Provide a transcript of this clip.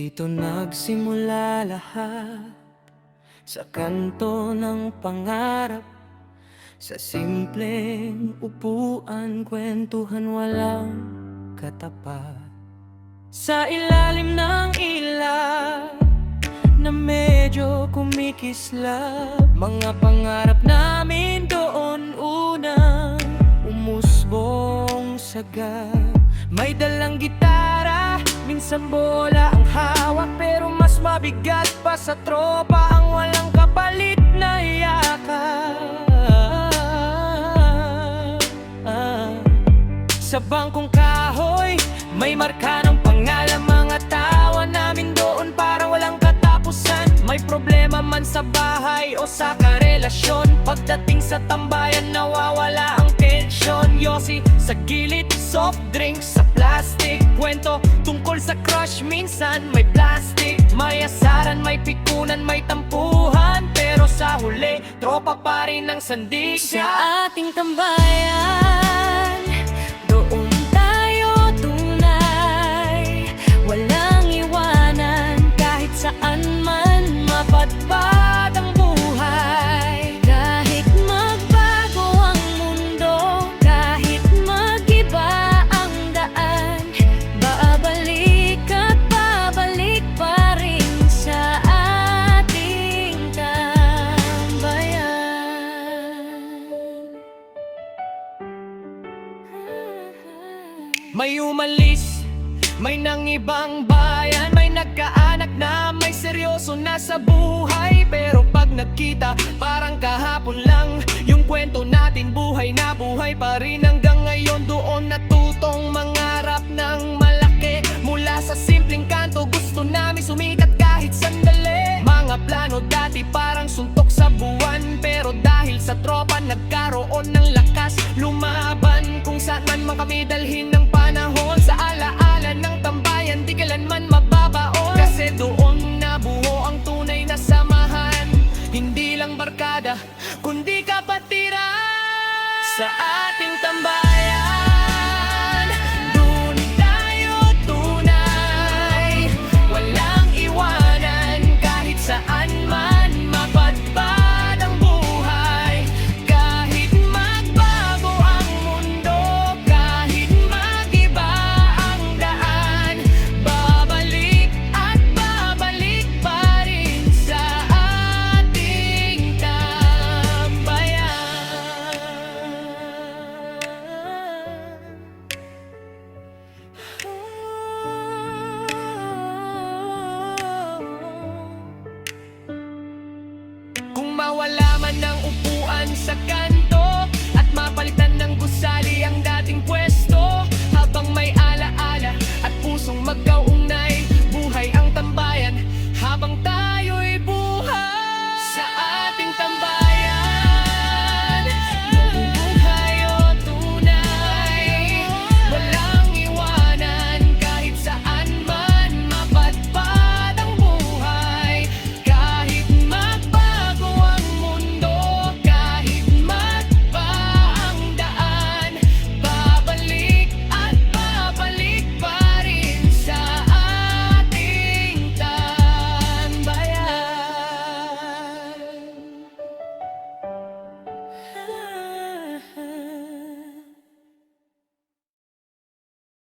Dito nagsimula lahat, sa kanto ng pangarap, sa simpleng upuan, kwentuhan walang katapat. Sa ilalim ng ilaw na medyo kumikislap, mga pangarap namin doon unang umusbong sagap. May dalang gitara, minsan bola ang hawak, pero mas mabigat pa sa tropa ang walang kapalit na yakap. Sa bangkong kahoy, may marka ng pangalan, mga tawa namin doon parang walang katapusan. May problema man sa bahay o sa karelasyon, pagdating sa tambayan nawawala ang tensyon. Yosi sa gilid, soft drinks sa plastic, kwento tungkol sa crush, minsan may plastic. May asaran, may pikunan, may tampuhan, pero sa huli, tropa pa rin ang sandig. Sa ating tambayan, doon tayo tunay, walang iwanan kahit saan man mapadpad ang buhay. Kahit magbago ang mundo, kahit mag-iba ang daan, babalik at babalik pa rin sa ating tambayan. May umalis, may nangibang bayan, may nagkaanak na may seryoso na sa buhay. Pero pag nagkita, parang kahapon lang. Yung kwento natin buhay na buhay pa rin hanggang ngayon. Doon natutong mangarap ng malaki. Mula sa simpleng kanto, gusto namin sumikat kahit sandali. Mga plano dati parang suntok sa buwan, pero dahil sa tropa nagkaroon ng lakas lumaban. Kung saan man kami dalhin ng panahon, sa alaala ng tambayan di kailanman mababaon. Kasi doon nabuo ang tunay na samahan, hindi lang barkada kundi kapatiran. Sa ating tambayan, doon tayo tunay, walang iwanan kahit saan man mapadpad ang buhay. Kahit magbago ang mundo, kahit mag-iba ang daan, babalik at babalik pa rin sa ating tambayan. Kung mawala man ang upuan,